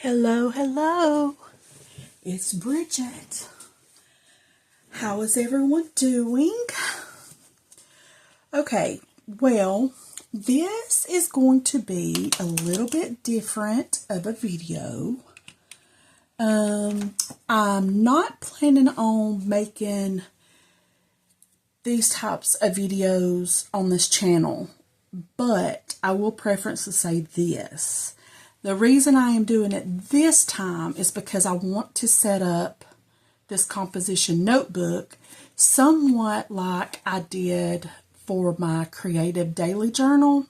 Hello, hello. It's Bridget. How is everyone doing? Okay, well, this is going to be a little bit different of a video. I'm not planning on making these types of videos on this channel, but I will preference to say this. The reason I am doing it this time is because I want to set up this composition notebook somewhat like I did for my creative daily journal.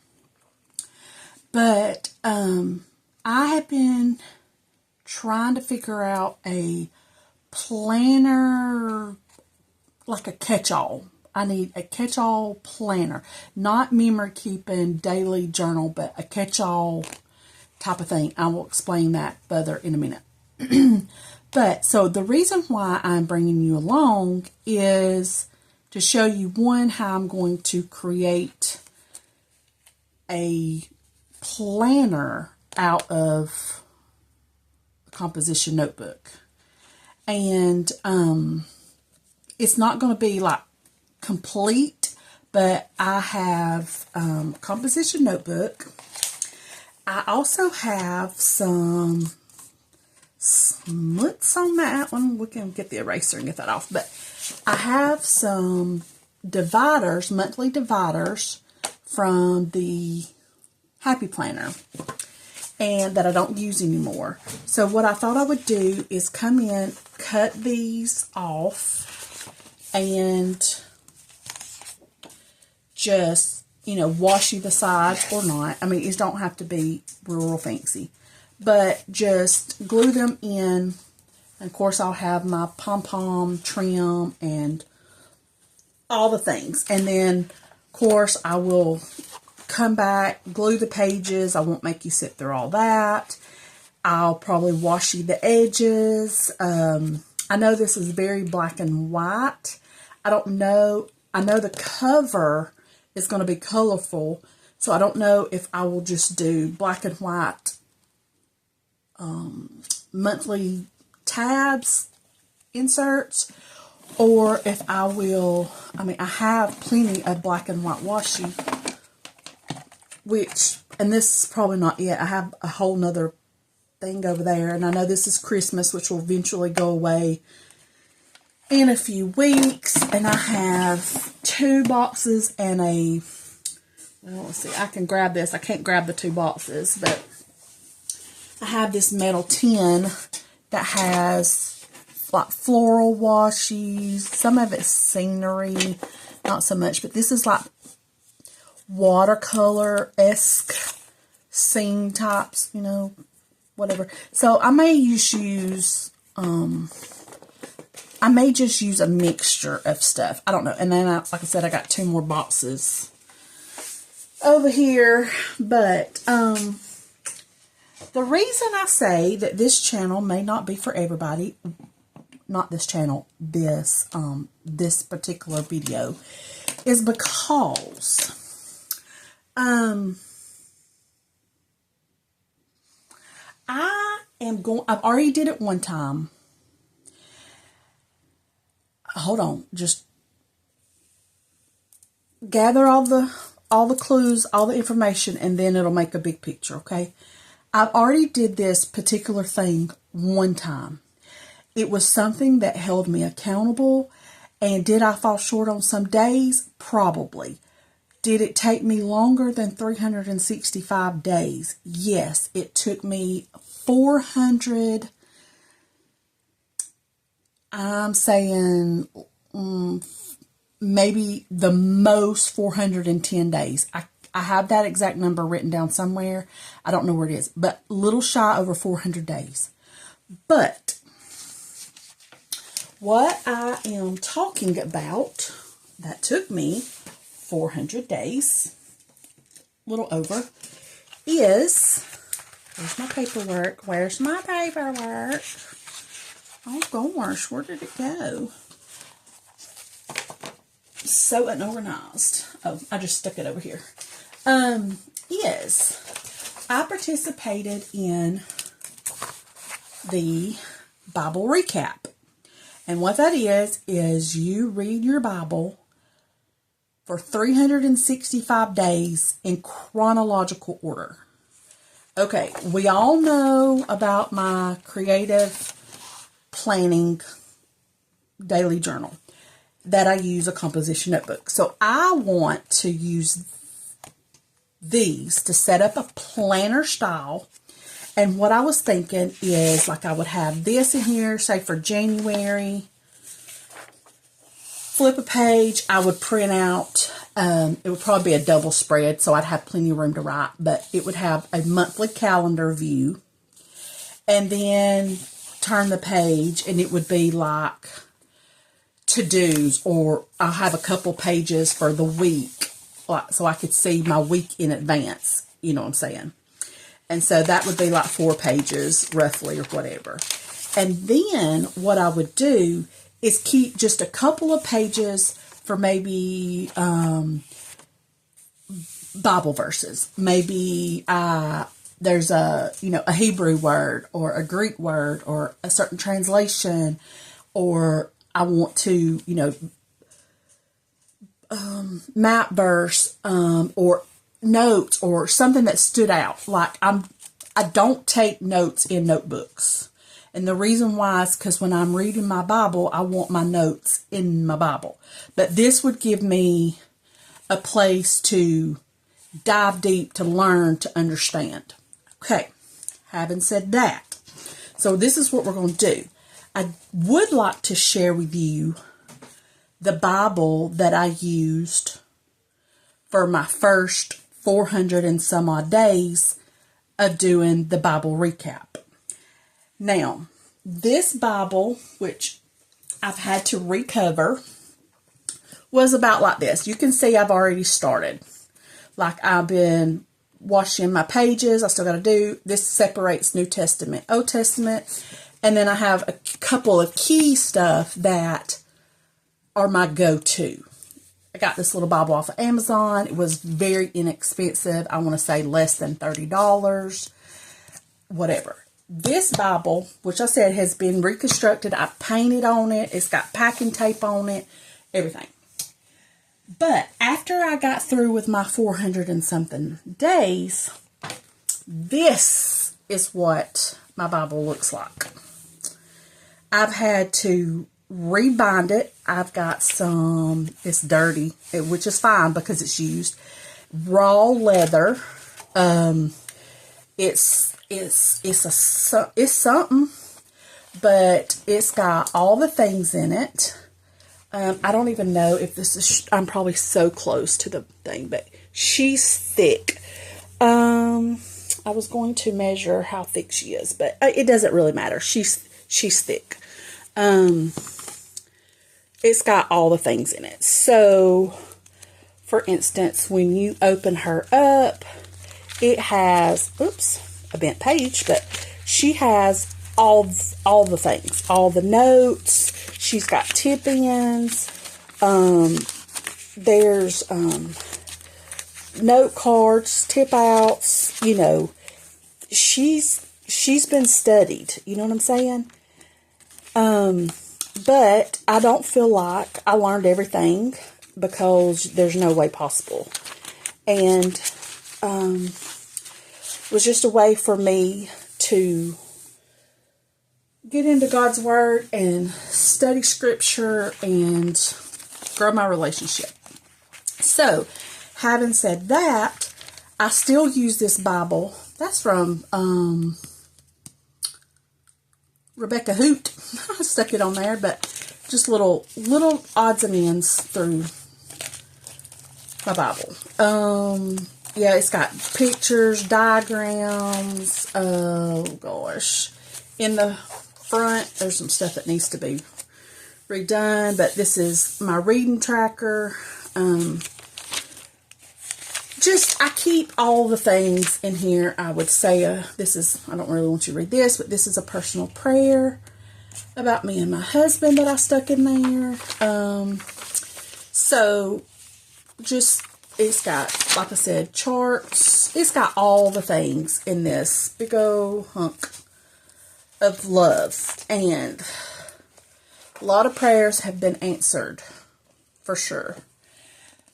But I have been trying to figure out a planner, like a catch-all. I need a catch-all planner, not memory keeping daily journal, but a catch-all type of thing. I will explain that further in a minute. But so the reason why I'm bringing you along is to show you, one, how I'm going to create a planner out of a composition notebook. And it's not going to be like complete, but I have a composition notebook. I also have some smuts on that one. We can get the eraser and get that off. But I have some dividers, monthly dividers from the Happy Planner, and that I don't use anymore. So what I thought I would do is come in, cut these off, and just, wash the sides or not. I mean, these don't have to be real fancy, but just glue them in. And of course, I'll have my pom-pom trim and all the things. And then, of course, I will come back, glue the pages. I won't make you sit through all that. I'll probably wash you the edges. I know this is very black and white. I don't know. I know the cover is going to be colorful, so I don't know if I will just do black and white monthly tabs inserts, or if I will, I have plenty of black and white washi, and this is probably not it. I have a whole nother thing over there, and I know this is Christmas, which will eventually go away in a few weeks. And I have 2 boxes and let's see, I can grab this. I can't grab the 2 boxes, but I have this metal tin that has like floral washies. Some of it's scenery, not so much, but this is like watercolor-esque scene types, whatever. So I may I may just use a mixture of stuff. I don't know. And then, like I said, I got 2 more boxes over here. But the reason I say that this channel may not be for everybody, not this channel, this particular video, is because I've already did it one time. Hold on, just gather all the clues, all the information, and then it'll make a big picture, okay? I've already did this particular thing one time. It was something that held me accountable, and did I fall short on some days? Probably. Did it take me longer than 365 days? Yes, it took me 400. I'm saying maybe the most 410 days. I have that exact number written down somewhere. I don't know where it is, but little shy over 400 days. But what I am talking about that took me 400 days, little over, is, where's my paperwork? Where's my paperwork? Oh gosh, where did it go? So unorganized. Oh, I just stuck it over here. Is I participated in the Bible recap. And what that is you read your Bible for 365 days in chronological order. Okay, we all know about my creative planning daily journal that I use a composition notebook. So I want to use these to set up a planner style. And what I was thinking is, like, I would have this in here, say for January, flip a page, I would print out, it would probably be a double spread, so I'd have plenty of room to write, but it would have a monthly calendar view, and then turn the page, and it would be like to-dos, or I'll have a couple pages for the week, like, so I could see my week in advance, you know what I'm saying? And so that would be like 4 pages, roughly, or whatever. And then what I would do is keep just a couple of pages for maybe Bible verses. Maybe there's a Hebrew word or a Greek word or a certain translation, or I want to, map verse or notes or something that stood out. Like I don't take notes in notebooks. And the reason why is because when I'm reading my Bible, I want my notes in my Bible. But this would give me a place to dive deep, to learn, to understand. Okay, having said that, so this is what we're going to do. I would like to share with you the Bible that I used for my first 400 and some odd days of doing the Bible recap. Now, this Bible, which I've had to recover, was about like this. You can see I've already started. Like, I've been washing my pages. I still got to do. This separates New Testament, Old Testament. And then I have a couple of key stuff that are my go-to. I got this little Bible off of Amazon. It was very inexpensive. I want to say less than $30. Whatever. This Bible, which I said has been reconstructed. I painted on it. It's got packing tape on it. Everything. But after I got through with my 400 and something days, this is what my Bible looks like. I've had to rebind it. I've got some, it's dirty, which is fine because it's used. Raw leather. It's something, but it's got all the things in it. I don't even know if this is, I'm probably so close to the thing, but she's thick. I was going to measure how thick she is, but it doesn't really matter. She's thick. It's got all the things in it. So, for instance, when you open her up, it has, a bent page, but she has all the things, all the notes. She's got tip-ins. There's note cards, tip-outs. She's been studied. You know what I'm saying? But I don't feel like I learned everything because there's no way possible. And it was just a way for me to get into God's Word and study Scripture and grow my relationship. So, having said that, I still use this Bible. That's from Rebecca Hoot. I stuck it on there, but just little odds and ends through my Bible. Yeah, it's got pictures, diagrams. Oh gosh, in the front there's some stuff that needs to be redone, but this is my reading tracker. I keep all the things in here. I would say this is, I don't really want you to read this, but this is a personal prayer about me and my husband that I stuck in there. So just, it's got, like I said, charts. It's got all the things in this big old hunk of love, and a lot of prayers have been answered, for sure.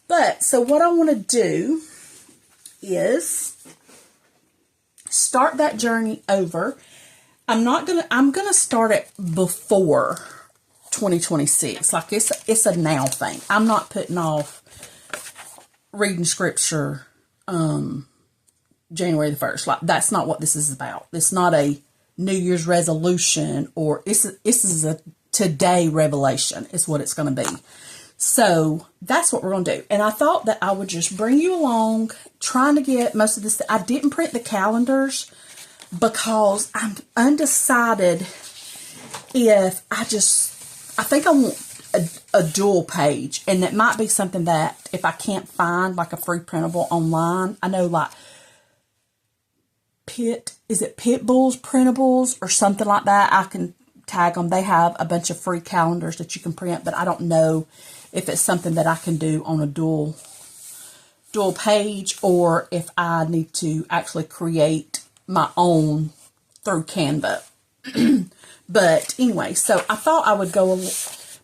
But, so what I want to do is start that journey over. I'm gonna start it before 2026. Like, it's a now thing. I'm not putting off reading scripture January the 1st. Like, that's not what this is about. It's not a New Year's resolution, or this is a today revelation is what it's going to be. So that's what we're going to do. And I thought that I would just bring you along, trying to get most of this. I didn't print the calendars because I'm undecided if I think I want a dual page. And it might be something that if I can't find like a free printable online, I know like Pitbull's printables or something like that, I can tag them. They have a bunch of free calendars that you can print, but I don't know if it's something that I can do on a dual page, or if I need to actually create my own through Canva. But anyway, so I thought I would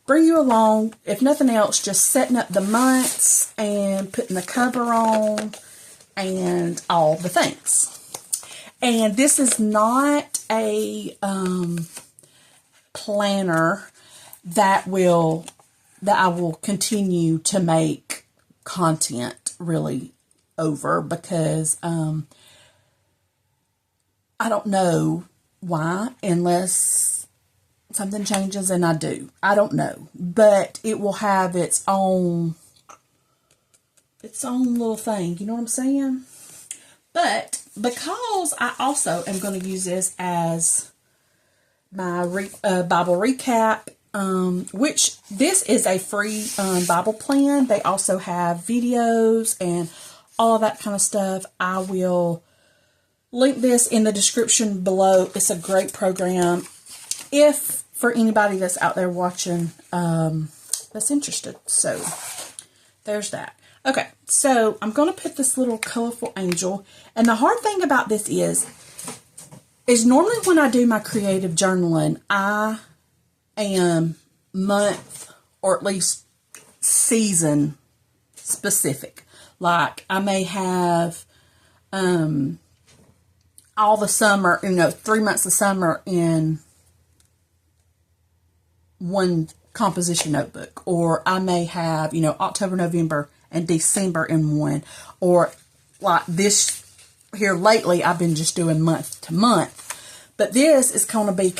bring you along, if nothing else, just setting up the months and putting the cover on and all the things. And this is not a planner that I will continue to make content really over, because I don't know why, unless something changes and I do. I don't know. But it will have its own little thing. You know what I'm saying? But because I also am going to use this as my Bible recap, which this is a free Bible plan. They also have videos and all that kind of stuff. I will link this in the description below. It's a great program if for anybody that's out there watching that's interested. So there's that. Okay, so I'm going to put this little colorful angel. And the hard thing about this is normally when I do my creative journaling, I am month or at least season specific. Like, I may have all the summer, 3 months of summer in one composition notebook. Or I may have, October, November, and December in one. Or like this here lately, I've been just doing month to month. But this is going to be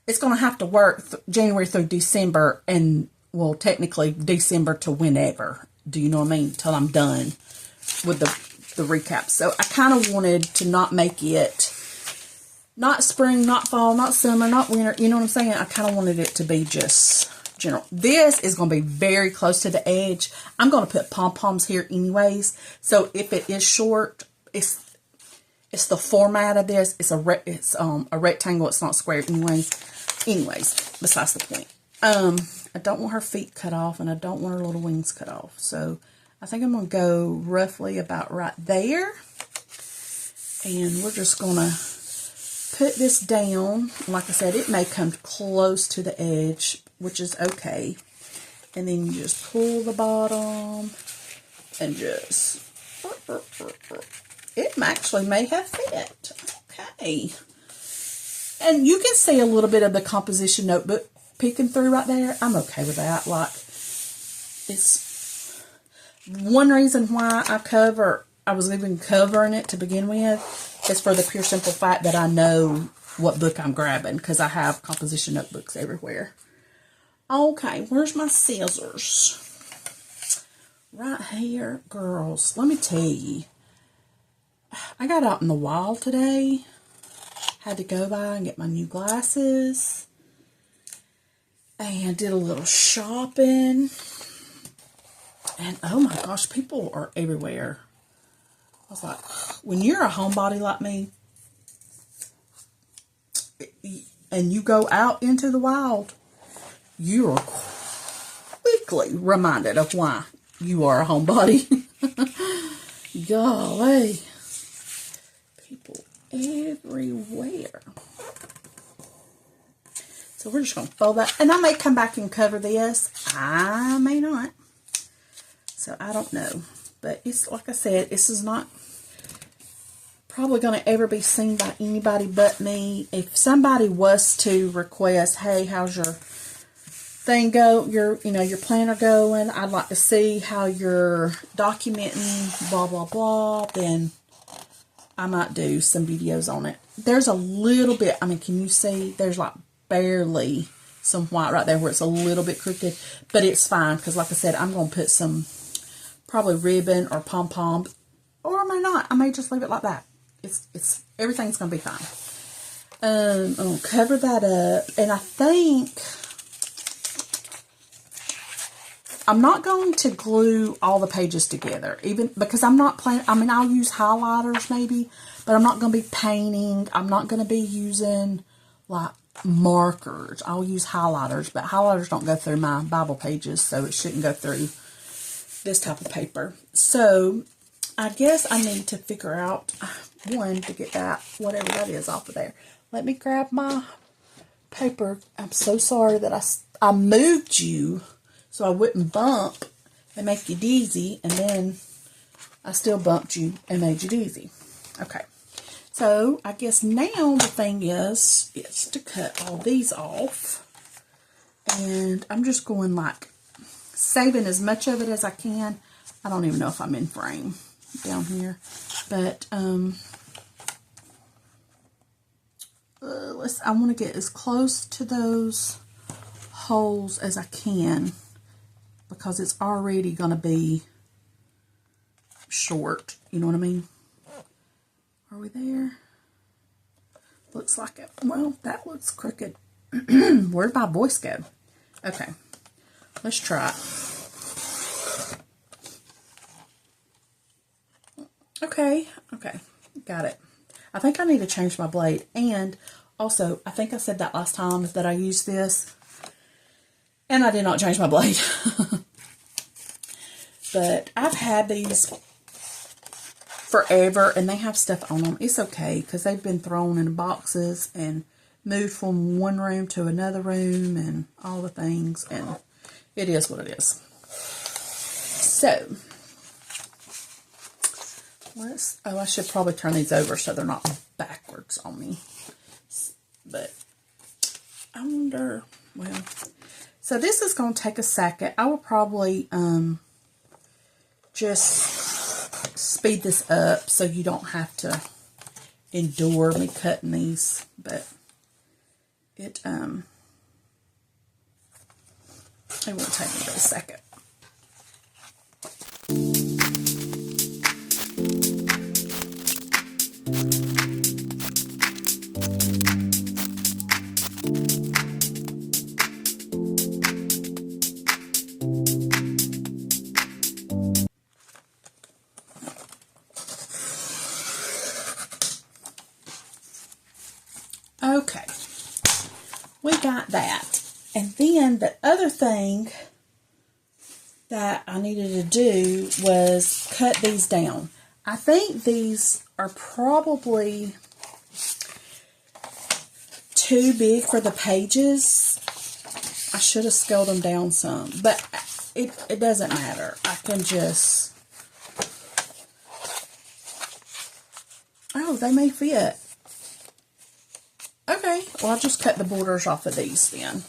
it's going to have to work January through December, and, well, technically December to whenever. Do you know what I mean? Till I'm done with the recap. So I kind of wanted to not make it not spring, not fall, not summer, not winter. You know what I'm saying? I kind of wanted it to be just general. This is going to be very close to the edge. I'm going to put pom-poms here anyways. So if it is short, it's the format of this. It's a rectangle. It's not square anyways. Besides the point. I don't want her feet cut off, and I don't want her little wings cut off. So I think I'm going to go roughly about right there. And we're just going to put this down. Like I said, it may come close to the edge, which is okay. And then you just pull the bottom and just, it actually may have fit. Okay. And you can see a little bit of the composition notebook peeking through right there. I'm okay with that. Like, it's one reason why I was even covering it to begin with, is for the pure simple fact that I know what book I'm grabbing, because I have composition notebooks everywhere. Okay, where's my scissors? Right here, girls. Let me tell you, I got out in the wild today. Had to go by and get my new glasses. And did a little shopping. And oh my gosh, people are everywhere. I was like, when you're a homebody like me, and you go out into the wild, you are quickly reminded of why you are a homebody. Golly. People everywhere. So we're just going to fold that. And I may come back and cover this. I may not. So I don't know. But it's like I said, this is not probably going to ever be seen by anybody but me. If somebody was to request, hey, how's your thing go, your planner going, I'd like to see how you're documenting, blah, blah, blah, then I might do some videos on it. There's a little bit, I mean, can you see, there's like barely some white right there where it's a little bit crooked, but it's fine, because like I said, I'm going to put some probably ribbon or pom-pom, or I may not, I may just leave it like that. It's everything's going to be fine. I'm going to cover that up, and I think I'm not going to glue all the pages together, even because I'm not planning. I mean, I'll use highlighters maybe, but I'm not going to be painting. I'm not going to be using like markers. I'll use highlighters, but highlighters don't go through my Bible pages, so it shouldn't go through this type of paper. So I guess I need to figure out one to get that, whatever that is, off of there. Let me grab my paper. I'm so sorry that I moved you so I wouldn't bump and make you dizzy, and then I still bumped you and made you dizzy. Okay, so I guess now the thing is to cut all these off, and I'm just going like saving as much of it as I can. I don't even know if I'm in frame down here, but I want to get as close to those holes as I can, because it's already going to be short. You know what I mean? Are we there? Looks like it. Well, that looks crooked. Where'd my voice go? Okay. Let's try it. Okay. Got it. I think I need to change my blade. And also, I think I said that last time that I used this, and I did not change my blade. But I've had these forever, and they have stuff on them. It's okay, because they've been thrown in boxes and moved from one room to another room and all the things, and it is what it is. So, I should probably turn these over so they're not backwards on me. But I wonder, well, so this is going to take a second. I will probably just speed this up so you don't have to endure me cutting these, but it won't take me but a second. Okay, we got that. And then the other thing that I needed to do was cut these down. I think these are probably too big for the pages. I should have scaled them down some, but it doesn't matter. I can just, oh, they may fit. Okay, well, I'll just cut the borders off of these then.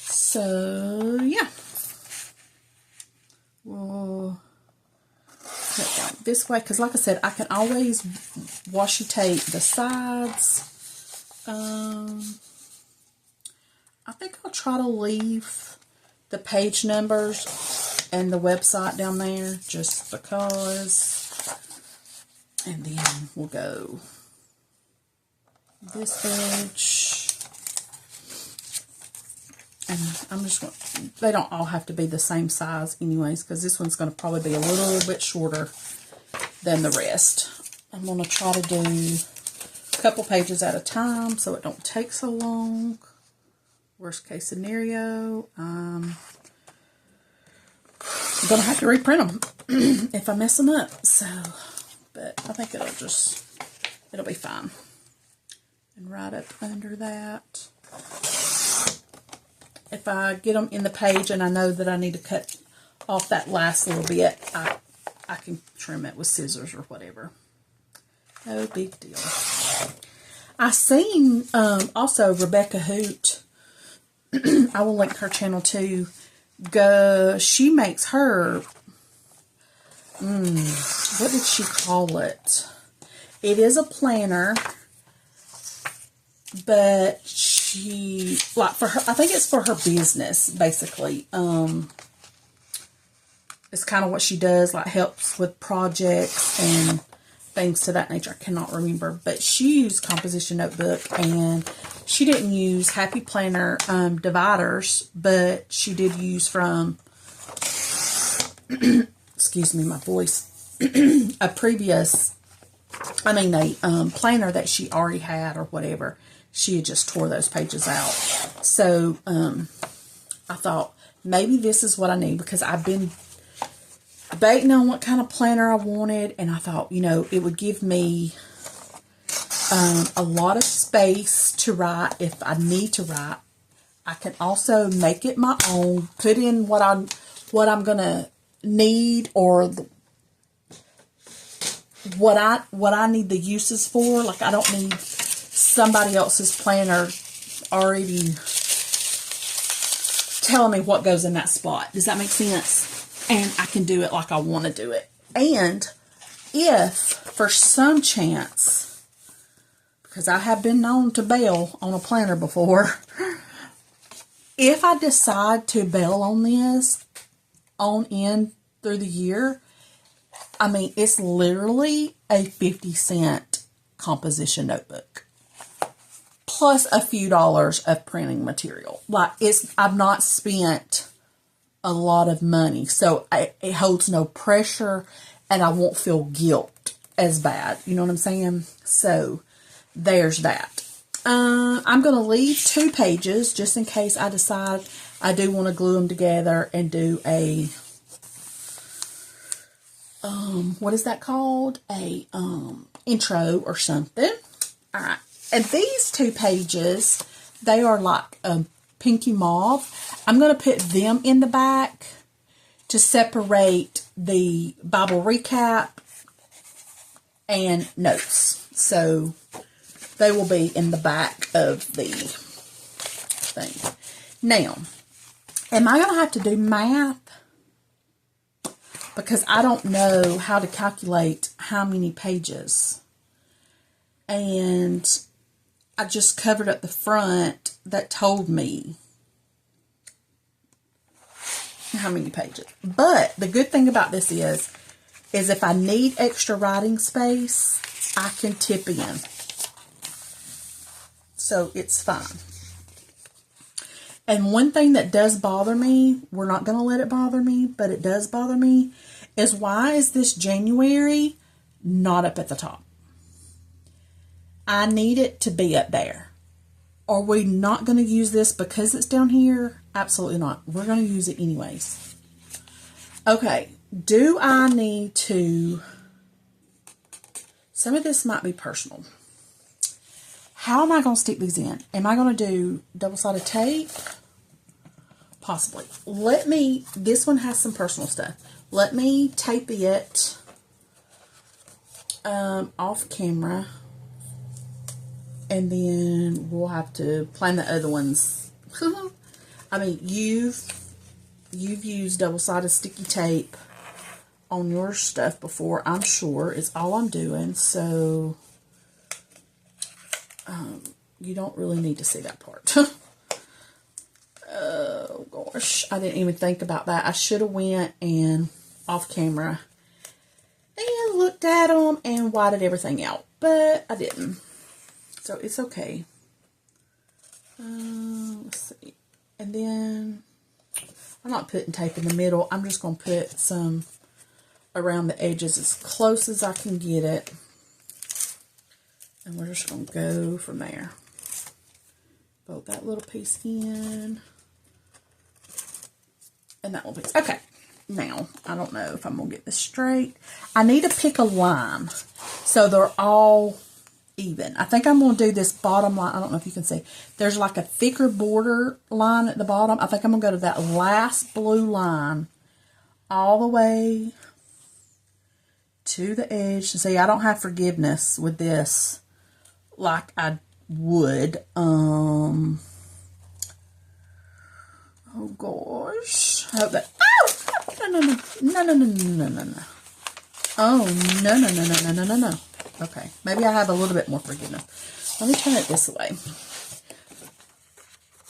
So, yeah. We'll cut down this way, because like I said, I can always washi tape the sides. I think I'll try to leave the page numbers and the website down there, just because. And then we'll go this edge, and I'm just going to, they don't all have to be the same size anyways, because this one's going to probably be a little bit shorter than the rest. I'm going to try to do a couple pages at a time so it don't take so long. Worst case scenario, I'm going to have to reprint them if I mess them up. So, but I think it'll just It'll be fine. And right up under that, if I get them in the page and I know that I need to cut off that last little bit, I can trim it with scissors or whatever. No big deal. I seen also Rebecca Hoot. I will link her channel too. She makes her. What did she call it? It is a planner, but she, like, for her, I think it's for her business, basically. It's kind of what she does, like helps with projects and things to that nature. I cannot remember, but she used Composition Notebook, and she didn't use Happy Planner dividers, but she did use from, excuse me, my voice, a planner that she already had or whatever. She had just tore those pages out. So I thought maybe this is what I need, because I've been debating on what kind of planner I wanted, and I thought, you know, it would give me a lot of space to write if I need to write. I can also make it my own, put in what I'm gonna need, or what I need the uses for. Like, I don't need somebody else's planner already telling me what goes in that spot. Does that make sense? And I can do it like I want to do it. And if for some chance, because I have been known to bail on a planner before, if I decide to bail on this on in through the year, I mean, it's literally a 50-cent composition notebook, plus a few dollars of printing material. Like, I've not spent a lot of money, so it holds no pressure, and I won't feel guilt as bad. You know what I'm saying? So there's that. I'm going to leave 2 pages just in case I decide I do want to glue them together and do a what is that called? A intro or something. All right. And these 2 pages, they are like pinky mauve. I'm going to put them in the back to separate the Bible recap and notes. So they will be in the back of the thing. Now, am I going to have to do math? Because I don't know how to calculate how many pages. And I just covered up the front that told me how many pages. But the good thing about this is if I need extra writing space, I can tip in. So it's fine. And one thing that does bother me, we're not going to let it bother me, but it does bother me, is why is this January not up at the top? I need it to be up there. Are we not going to use this because it's down here? Absolutely not. We're going to use it anyways. Okay. Do I need to... Some of this might be personal. How am I going to stick these in? Am I going to do double-sided tape? Possibly. This one has some personal stuff. Let me tape it off camera. And then we'll have to plan the other ones. I mean, you've used double-sided sticky tape on your stuff before, I'm sure. It's all I'm doing, so you don't really need to see that part. Oh gosh, I didn't even think about that. I should have went and off camera and looked at them and whited everything out, but I didn't. So it's okay. Let's see. And then I'm not putting tape in the middle. I'm just going to put some around the edges as close as I can get it. And we're just going to go from there. Fold that little piece in. And that little piece. Okay. Now, I don't know if I'm going to get this straight. I need to pick a line so they're all even. I think I'm going to do this bottom line. I don't know if you can see. There's like a thicker border line at the bottom. I think I'm going to go to that last blue line all the way to the edge. See, I don't have forgiveness with this like I would. Oh gosh. I hope that. Oh! No. Oh, no. Okay, maybe I have a little bit more forgiveness. Let me turn it this way.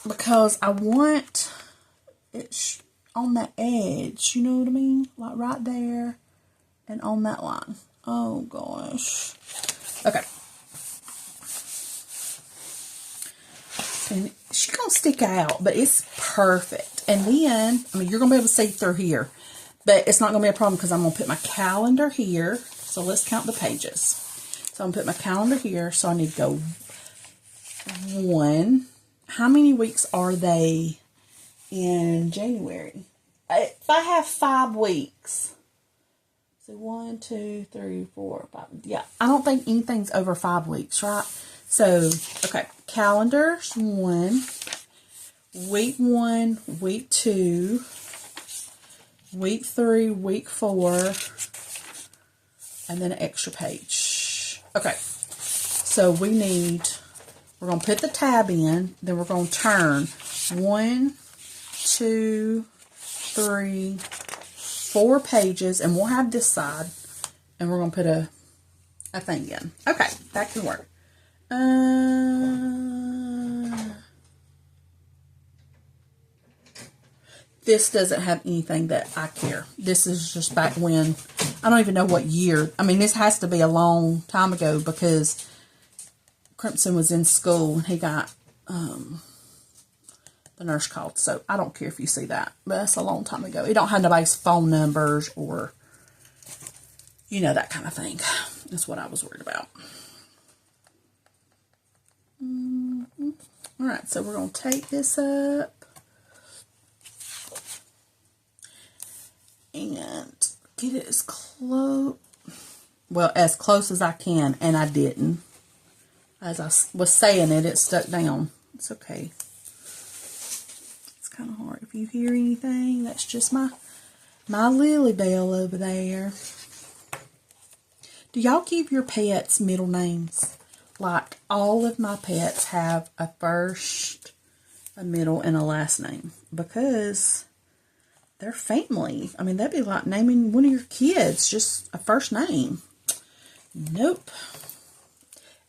Because I want it on the edge, you know what I mean? Like right there and on that line. Oh, gosh. Okay. And she's going to stick out, but it's perfect. And then, I mean, you're going to be able to see through here. But it's not going to be a problem because I'm going to put my calendar here. So let's count the pages. So I'm going to put my calendar here. So I need to go 1. How many weeks are they in January? If I have 5 weeks. So 1, 2, 3, 4, 5. Yeah, I don't think anything's over 5 weeks, right? So, okay, calendars 1, week 1, week 2, week 3, week 4, and then an extra page. Okay, so we're going to put the tab in, then we're going to turn 1, 2, 3, 4 pages, and we'll have this side, and we're going to put a thing in. Okay, that can work. This doesn't have anything that I care. This is just back when, I don't even know what year. I mean, this has to be a long time ago because Crimson was in school and he got the nurse called. So I don't care if you see that, but that's a long time ago. It don't have nobody's phone numbers or, you know, that kind of thing. That's what I was worried about. All right, so we're going to take this up and get it as close, well, as close as I can, and I didn't. As I was saying it, it stuck down. It's okay. It's kind of hard. If you hear anything, that's just my Lily Bell over there. Do y'all give your pets middle names? Like, all of my pets have a first, a middle, and a last name. Because they're family. I mean, that'd be like naming one of your kids just a first name. Nope.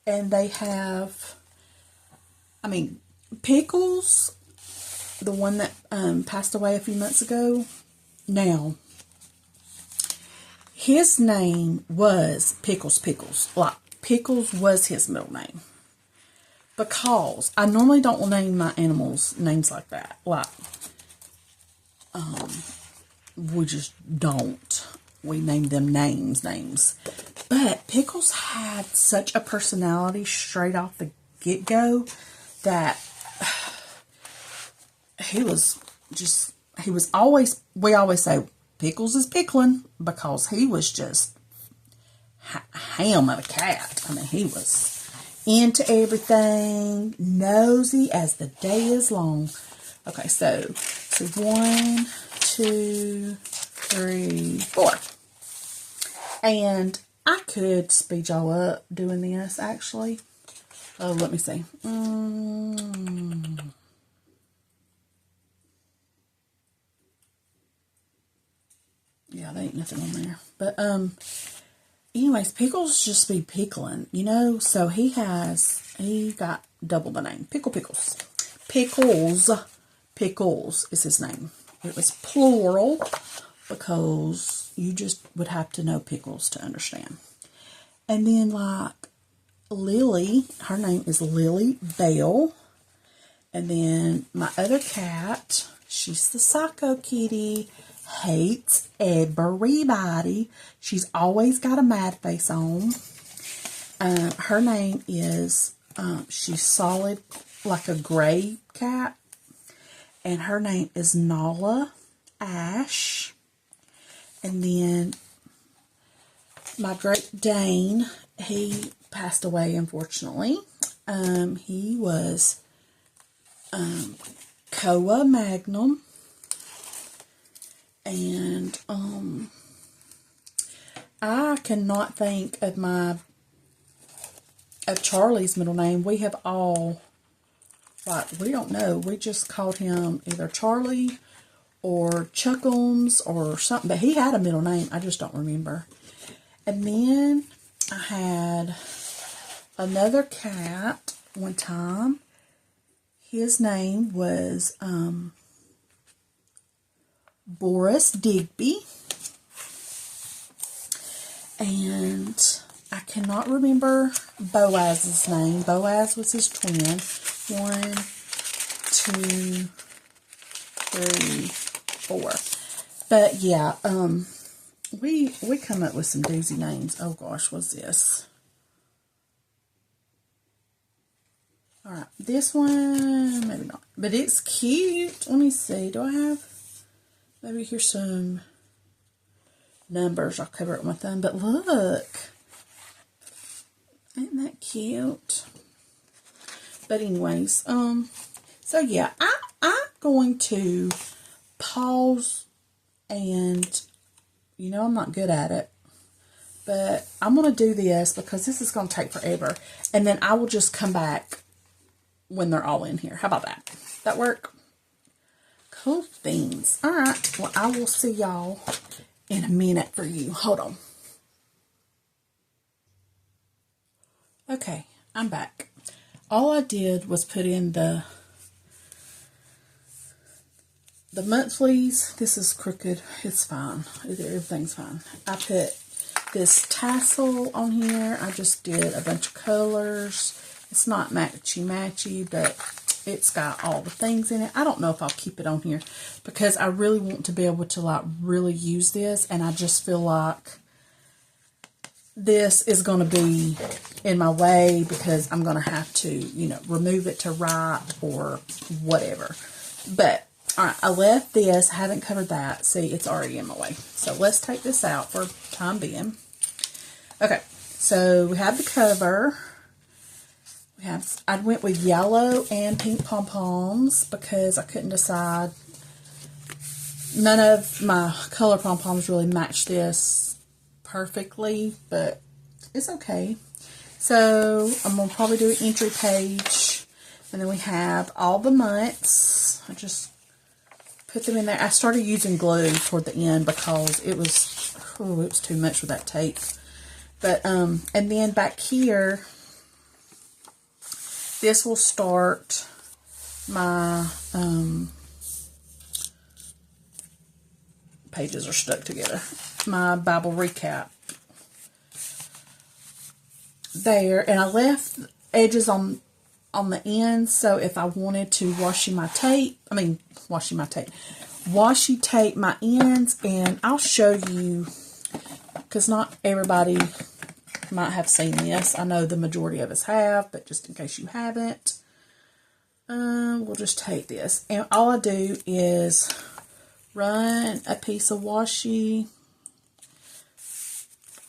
And they have, I mean, Pickles, the one that passed away a few months ago. Now, his name was Pickles. Like, Pickles was his middle name. Because I normally don't name my animals names like that. Like, we just don't. We name them names. But Pickles had such a personality straight off the get-go that he was always, we always say, Pickles is pickling, because he was just ham of a cat. I mean, he was into everything, nosy as the day is long. Okay, so 1, 2, 3, 4. And I could speed y'all up doing this, actually. Oh, let me see. Yeah, there ain't nothing on there. But, anyways, Pickles just be pickling, you know? So he got double the name. Pickles. Pickles is his name. It was plural because you just would have to know Pickles to understand. And then, like, Lily, her name is Lily Bell. And then my other cat, she's the psycho kitty, hates everybody. She's always got a mad face on. Her name is, she's solid, like a gray cat. And her name is Nala Ash. And then my Great Dane, he passed away, unfortunately. He was Koa Magnum, and I cannot think of Charlie's middle name. We have all, like, we don't know. We just called him either Charlie or Chuckums or something. But he had a middle name. I just don't remember. And then I had another cat one time. His name was Boris Digby. And I cannot remember Boaz's name. Boaz was his twin. 1, 2, 3, 4. But yeah, we come up with some doozy names. Oh gosh, what's this? Alright, this one, maybe not. But it's cute. Let me see. Do I have, maybe here's some numbers. I'll cover it with my thumb. But look. Isn't that cute? But anyways, so yeah, I'm going to pause, and you know I'm not good at it, but I'm going to do this because this is going to take forever, and then I will just come back when they're all in here. How about that? That work? Cool things. All right. Well, I will see y'all in a minute for you. Hold on. Okay, I'm back. All I did was put in the monthlies. This is crooked. It's fine. Everything's fine. I put this tassel on here. I just did a bunch of colors. It's not matchy-matchy, but it's got all the things in it. I don't know if I'll keep it on here because I really want to be able to, like, really use this, and I just feel like this is going to be in my way because I'm going to have to, you know, remove it to write or whatever. But, alright, I left this. I haven't covered that. See, it's already in my way. So, let's take this out for time being. Okay, so we have the cover. I went with yellow and pink pom-poms because I couldn't decide. None of my color pom-poms really match this perfectly, but it's okay. So I'm going to probably do an entry page, and then we have all the months. I just put them in there. I started using glue toward the end because it was too much with that tape. But and then back here, this will start my, pages are stuck together, my Bible recap there. And I left edges on the ends, so if I wanted to washi tape my ends, and I'll show you, because not everybody might have seen this. I know the majority of us have, but just in case you haven't, we'll just take this, and all I do is run a piece of washi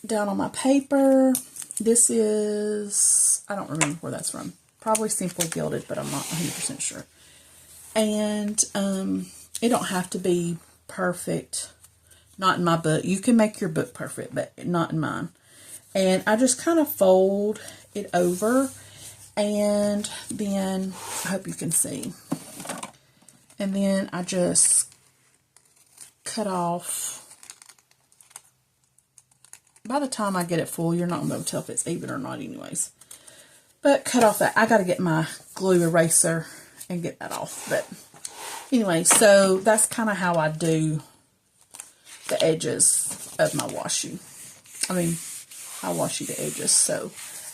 down on my paper. This is, I don't remember where that's from. Probably Simply Gilded, but I'm not 100% sure. And it don't have to be perfect. Not in my book. You can make your book perfect, but not in mine. And I just kind of fold it over, and then, I hope you can see. And then I just cut off. By the time I get it full, you're not going to be able to tell if it's even or not anyways. But cut off that. I got to get my glue eraser and get that off. But anyway, so that's kind of how I do the edges of my washi. I washi the edges. So,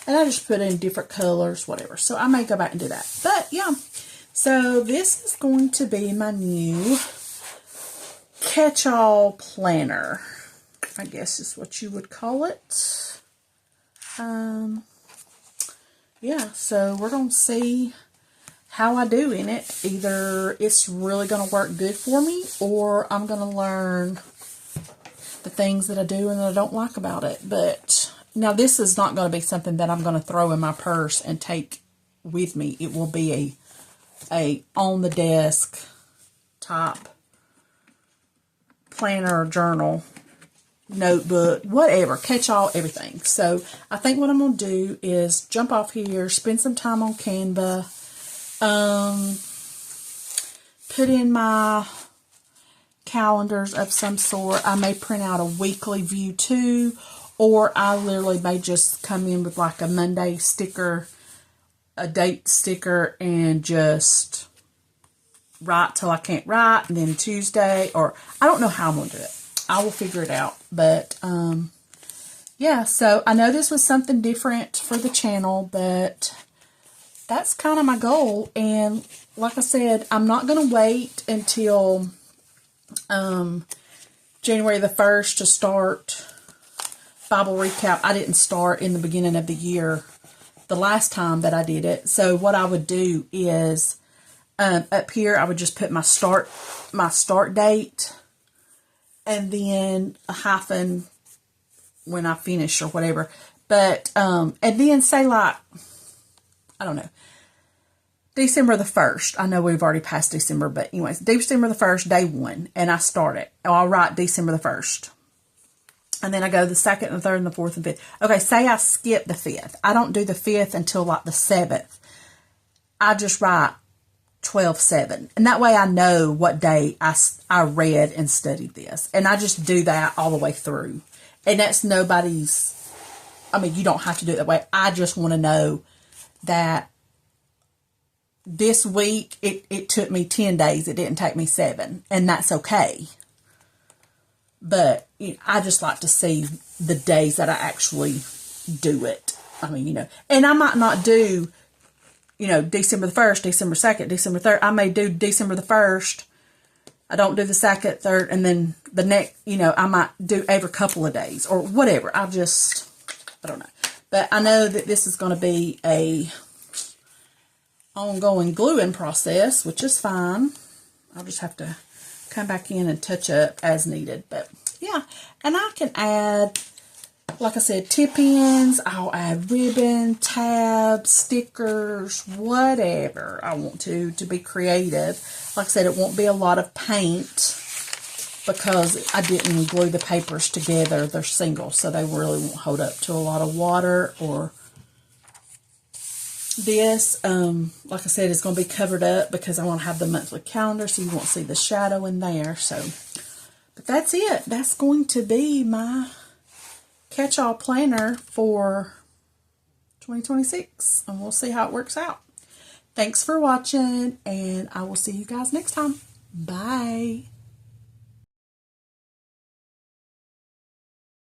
and I just put in different colors, whatever. So I may go back and do that. But yeah, so this is going to be my new catch-all planner, I guess is what you would call it. Yeah, so we're going to see how I do in it. Either it's really going to work good for me, or I'm going to learn the things that I do and that I don't like about it. But Now this is not going to be something that I'm going to throw in my purse and take with me. It will be a on the desk type planner or journal, notebook, whatever, catch all, everything. So I think what I'm going to do is jump off here, spend some time on Canva, put in my calendars of some sort. I may print out a weekly view too, or I literally may just come in with like a Monday sticker, a date sticker, and just write till I can't write, and then Tuesday, or I don't know how I'm going to do it. I will figure it out. But, yeah, so I know this was something different for the channel, but that's kind of my goal. And like I said, I'm not going to wait until January the 1st to start Bible recap. I didn't start in the beginning of the year the last time that I did it. So what I would do is up here I would just put my start date and then a hyphen when I finish or whatever. But and then say like, I don't know, December the 1st. I know we've already passed December, but anyways, December the 1st, day 1, and I start it. I'll write December the 1st. And then I go the 2nd and 3rd and the 4th and 5th. Okay, say I skip the 5th. I don't do the 5th until like the 7th. I just write 12/7. And that way I know what day I read and studied this. And I just do that all the way through. And that's nobody's, I mean, you don't have to do it that way. I just want to know that this week it took me 10 days. It didn't take me 7. And that's okay. But you know, I just like to see the days that I actually do it. I mean, you know, and I might not do, you know, December the 1st, December 2nd, December 3rd. I may do December the 1st. I don't do the 2nd, 3rd, and then the next, you know, I might do every couple of days or whatever. I don't know. But I know that this is going to be a ongoing gluing process, which is fine. I'll just have to come back in and touch up as needed. But yeah, and I can add, like I said, tip-ins. I'll add ribbon, tabs, stickers, whatever I want to be creative. Like I said, it won't be a lot of paint because I didn't glue the papers together. They're single, so they really won't hold up to a lot of water or this. Like I said, it's going to be covered up because I want to have the monthly calendar, so you won't see the shadow in there. So, but that's it. That's going to be my catch-all planner for 2026, and we'll see how it works out. Thanks for watching, and I will see you guys next time. Bye.